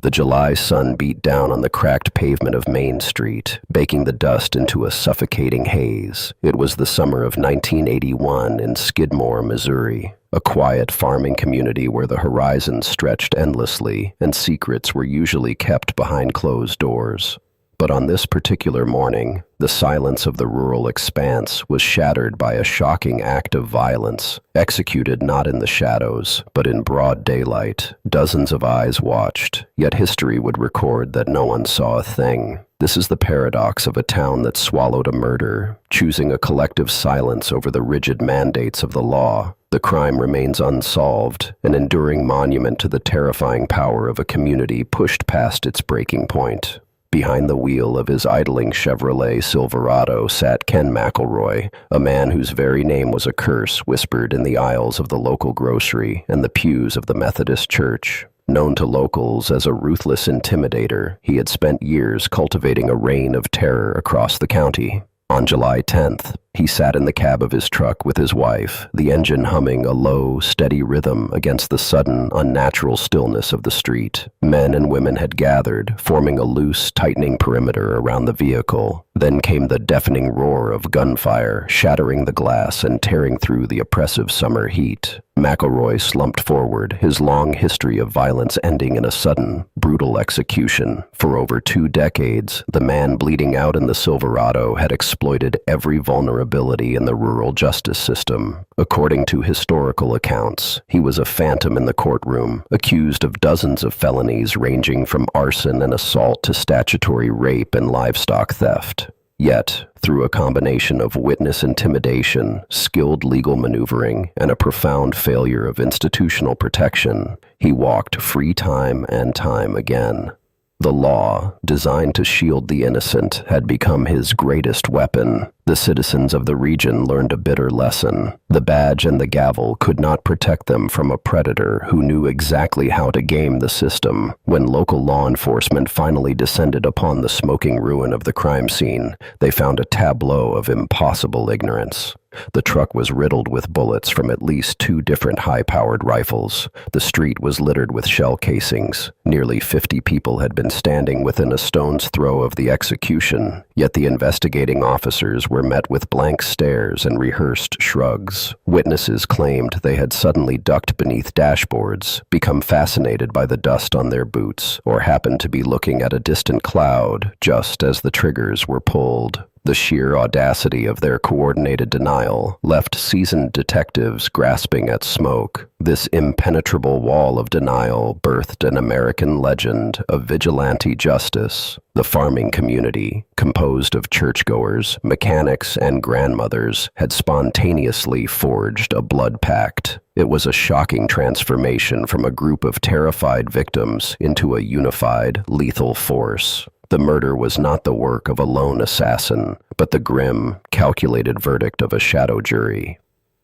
The July sun beat down on the cracked pavement of Main Street, baking the dust into a suffocating haze. It was the summer of 1981 in Skidmore, Missouri, a quiet farming community where the horizon stretched endlessly and secrets were usually kept behind closed doors. But on this particular morning, the silence of the rural expanse was shattered by a shocking act of violence, executed not in the shadows, but in broad daylight. Dozens of eyes watched, yet history would record that no one saw a thing. This is the paradox of a town that swallowed a murder, choosing a collective silence over the rigid mandates of the law. The crime remains unsolved, an enduring monument to the terrifying power of a community pushed past its breaking point. Behind the wheel of his idling Chevrolet Silverado sat Ken McElroy, a man whose very name was a curse whispered in the aisles of the local grocery and the pews of the Methodist Church. Known to locals as a ruthless intimidator, he had spent years cultivating a reign of terror across the county. On July 10th, he sat in the cab of his truck with his wife, the engine humming a low, steady rhythm against the sudden, unnatural stillness of the street. Men and women had gathered, forming a loose, tightening perimeter around the vehicle. Then came the deafening roar of gunfire, shattering the glass and tearing through the oppressive summer heat. McElroy slumped forward, his long history of violence ending in a sudden, brutal execution. For over 2 decades, the man bleeding out in the Silverado had exploited every vulnerability in the rural justice system. According to historical accounts, he was a phantom in the courtroom, accused of dozens of felonies ranging from arson and assault to statutory rape and livestock theft. Yet, through a combination of witness intimidation, skilled legal maneuvering, and a profound failure of institutional protection, he walked free time and time again. The law, designed to shield the innocent, had become his greatest weapon. The citizens of the region learned a bitter lesson. The badge and the gavel could not protect them from a predator who knew exactly how to game the system. When local law enforcement finally descended upon the smoking ruin of the crime scene, they found a tableau of impossible ignorance. The truck was riddled with bullets from at least 2 different high-powered rifles. The street was littered with shell casings. Nearly 50 people had been standing within a stone's throw of the execution, yet the investigating officers were met with blank stares and rehearsed shrugs. Witnesses claimed they had suddenly ducked beneath dashboards, become fascinated by the dust on their boots, or happened to be looking at a distant cloud just as the triggers were pulled. The sheer audacity of their coordinated denial left seasoned detectives grasping at smoke. This impenetrable wall of denial birthed an American legend of vigilante justice. The farming community, composed of churchgoers, mechanics, and grandmothers, had spontaneously forged a blood pact. It was a shocking transformation from a group of terrified victims into a unified, lethal force. The murder was not the work of a lone assassin, but the grim, calculated verdict of a shadow jury.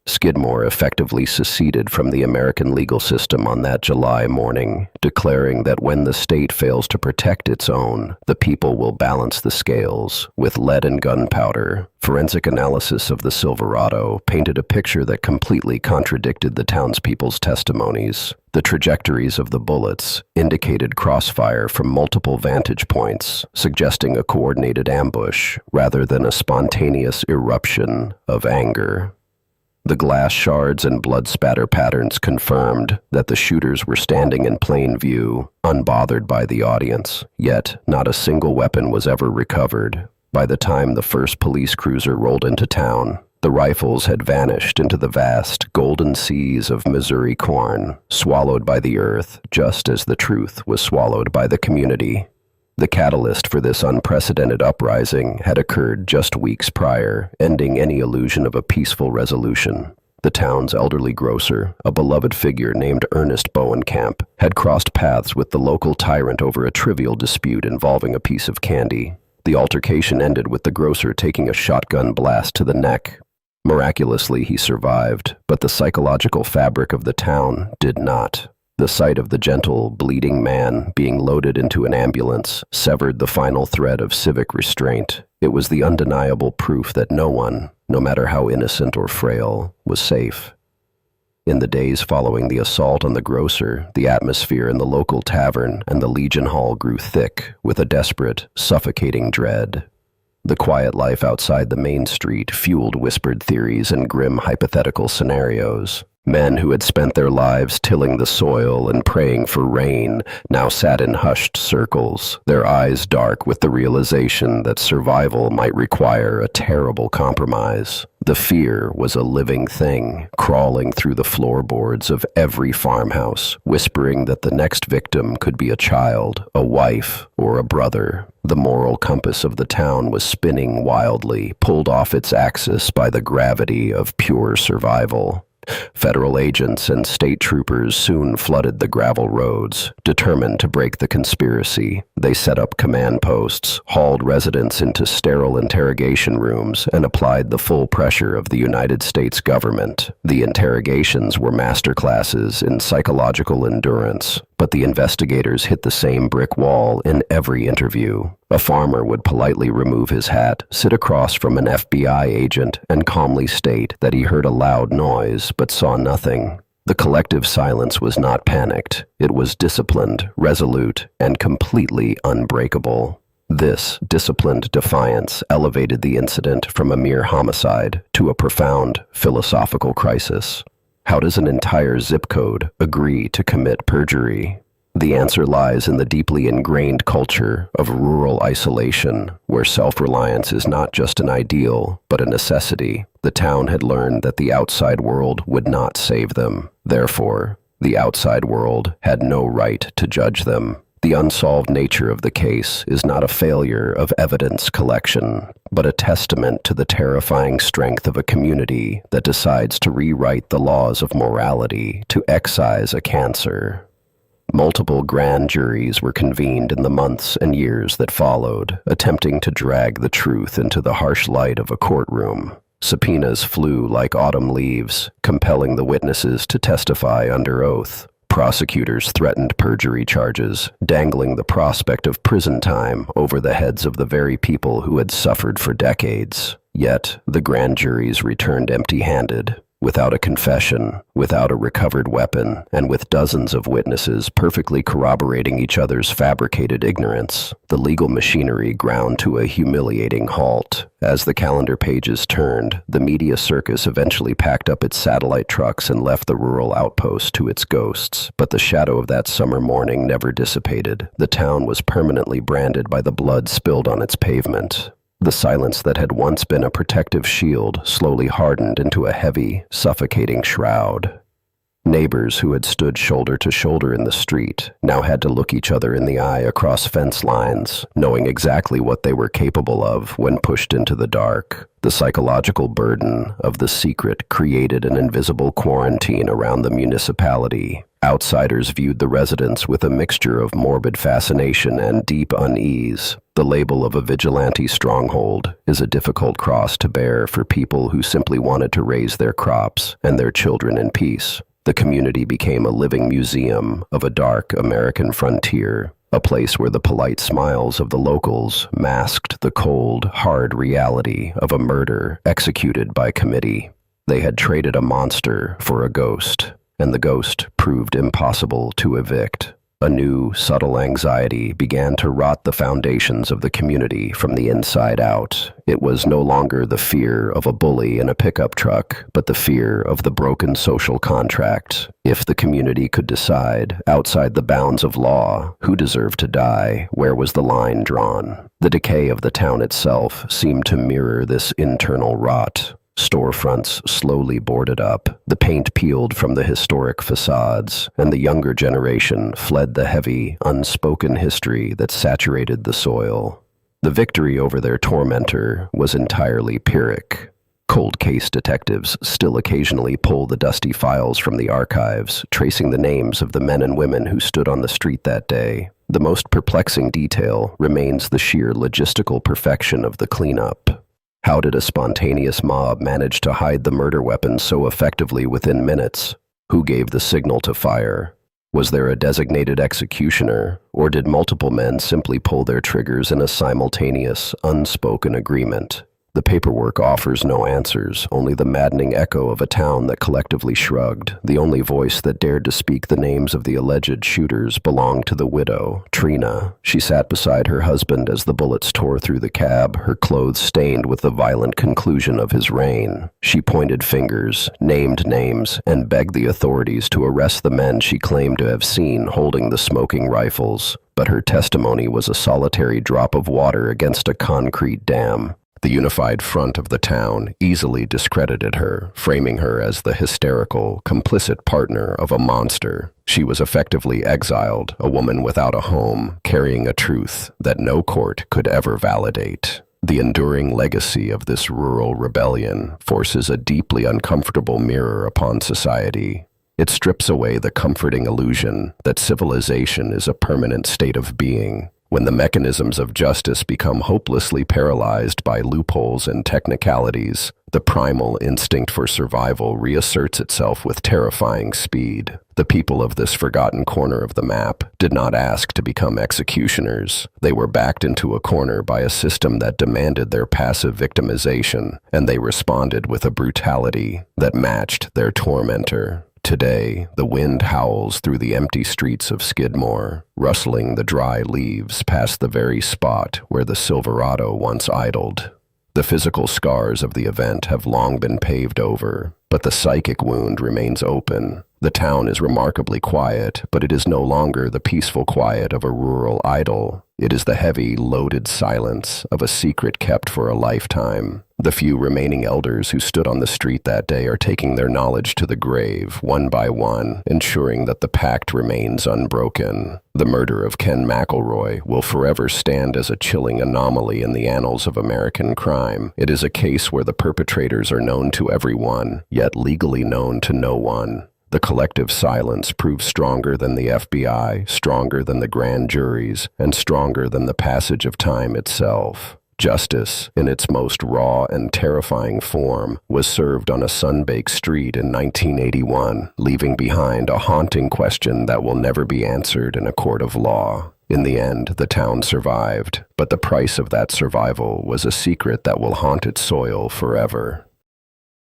Skidmore effectively seceded from the American legal system on that July morning, declaring that when the state fails to protect its own, the people will balance the scales with lead and gunpowder. Forensic analysis of the Silverado painted a picture that completely contradicted the townspeople's testimonies. The trajectories of the bullets indicated crossfire from multiple vantage points, suggesting a coordinated ambush rather than a spontaneous eruption of anger. The glass shards and blood spatter patterns confirmed that the shooters were standing in plain view, unbothered by the audience, yet not a single weapon was ever recovered. By the time the first police cruiser rolled into town, the rifles had vanished into the vast, golden seas of Missouri corn, swallowed by the earth just as the truth was swallowed by the community. The catalyst for this unprecedented uprising had occurred just weeks prior, ending any illusion of a peaceful resolution. The town's elderly grocer, a beloved figure named Ernest Bowenkamp, had crossed paths with the local tyrant over a trivial dispute involving a piece of candy. The altercation ended with the grocer taking a shotgun blast to the neck. Miraculously, he survived, but the psychological fabric of the town did not. The sight of the gentle, bleeding man being loaded into an ambulance severed the final thread of civic restraint. It was the undeniable proof that no one, no matter how innocent or frail, was safe. In the days following the assault on the grocer, the atmosphere in the local tavern and the Legion Hall grew thick with a desperate, suffocating dread. The quiet life outside the main street fueled whispered theories and grim hypothetical scenarios. Men who had spent their lives tilling the soil and praying for rain now sat in hushed circles, their eyes dark with the realization that survival might require a terrible compromise. The fear was a living thing, crawling through the floorboards of every farmhouse, whispering that the next victim could be a child, a wife, or a brother. The moral compass of the town was spinning wildly, pulled off its axis by the gravity of pure survival. Federal agents and state troopers soon flooded the gravel roads, determined to break the conspiracy. They set up command posts, hauled residents into sterile interrogation rooms, and applied the full pressure of the United States government. The interrogations were masterclasses in psychological endurance, but the investigators hit the same brick wall in every interview. A farmer would politely remove his hat, sit across from an FBI agent, and calmly state that he heard a loud noise but saw nothing. The collective silence was not panicked. It was disciplined, resolute, and completely unbreakable. This disciplined defiance elevated the incident from a mere homicide to a profound philosophical crisis. How does an entire zip code agree to commit perjury? The answer lies in the deeply ingrained culture of rural isolation, where self-reliance is not just an ideal, but a necessity. The town had learned that the outside world would not save them. Therefore, the outside world had no right to judge them. The unsolved nature of the case is not a failure of evidence collection, but a testament to the terrifying strength of a community that decides to rewrite the laws of morality to excise a cancer. Multiple grand juries were convened in the months and years that followed, attempting to drag the truth into the harsh light of a courtroom. Subpoenas flew like autumn leaves, compelling the witnesses to testify under oath. Prosecutors threatened perjury charges, dangling the prospect of prison time over the heads of the very people who had suffered for decades. Yet, the grand juries returned empty-handed. Without a confession, without a recovered weapon, and with dozens of witnesses perfectly corroborating each other's fabricated ignorance, the legal machinery ground to a humiliating halt. As the calendar pages turned, the media circus eventually packed up its satellite trucks and left the rural outpost to its ghosts. But the shadow of that summer morning never dissipated. The town was permanently branded by the blood spilled on its pavement. The silence that had once been a protective shield slowly hardened into a heavy, suffocating shroud. Neighbors who had stood shoulder to shoulder in the street now had to look each other in the eye across fence lines, knowing exactly what they were capable of when pushed into the dark. The psychological burden of the secret created an invisible quarantine around the municipality. Outsiders viewed the residents with a mixture of morbid fascination and deep unease. The label of a vigilante stronghold is a difficult cross to bear for people who simply wanted to raise their crops and their children in peace. The community became a living museum of a dark American frontier, a place where the polite smiles of the locals masked the cold, hard reality of a murder executed by committee. They had traded a monster for a ghost, and the ghost proved impossible to evict. A new, subtle anxiety began to rot the foundations of the community from the inside out. It was no longer the fear of a bully in a pickup truck, but the fear of the broken social contract. If the community could decide, outside the bounds of law, who deserved to die, where was the line drawn? The decay of the town itself seemed to mirror this internal rot. Storefronts slowly boarded up, the paint peeled from the historic facades, and the younger generation fled the heavy, unspoken history that saturated the soil. The victory over their tormentor was entirely Pyrrhic. Cold case detectives still occasionally pull the dusty files from the archives, tracing the names of the men and women who stood on the street that day. The most perplexing detail remains the sheer logistical perfection of the cleanup. How did a spontaneous mob manage to hide the murder weapon so effectively within minutes? Who gave the signal to fire? Was there a designated executioner, or did multiple men simply pull their triggers in a simultaneous, unspoken agreement? The paperwork offers no answers, only the maddening echo of a town that collectively shrugged. The only voice that dared to speak the names of the alleged shooters belonged to the widow, Trina. She sat beside her husband as the bullets tore through the cab, her clothes stained with the violent conclusion of his reign. She pointed fingers, named names, and begged the authorities to arrest the men she claimed to have seen holding the smoking rifles. But her testimony was a solitary drop of water against a concrete dam. The unified front of the town easily discredited her, framing her as the hysterical, complicit partner of a monster. She was effectively exiled, a woman without a home, carrying a truth that no court could ever validate. The enduring legacy of this rural rebellion forces a deeply uncomfortable mirror upon society. It strips away the comforting illusion that civilization is a permanent state of being. When the mechanisms of justice become hopelessly paralyzed by loopholes and technicalities, the primal instinct for survival reasserts itself with terrifying speed. The people of this forgotten corner of the map did not ask to become executioners. They were backed into a corner by a system that demanded their passive victimization, and they responded with a brutality that matched their tormentor. Today, the wind howls through the empty streets of Skidmore, rustling the dry leaves past the very spot where the Silverado once idled. The physical scars of the event have long been paved over, but the psychic wound remains open. The town is remarkably quiet, but it is no longer the peaceful quiet of a rural idyll. It is the heavy, loaded silence of a secret kept for a lifetime. The few remaining elders who stood on the street that day are taking their knowledge to the grave, one by one, ensuring that the pact remains unbroken. The murder of Ken McElroy will forever stand as a chilling anomaly in the annals of American crime. It is a case where the perpetrators are known to everyone, yet legally known to no one. The collective silence proves stronger than the FBI, stronger than the grand juries, and stronger than the passage of time itself. Justice, in its most raw and terrifying form, was served on a sun-baked street in 1981, leaving behind a haunting question that will never be answered in a court of law. In the end, the town survived, but the price of that survival was a secret that will haunt its soil forever.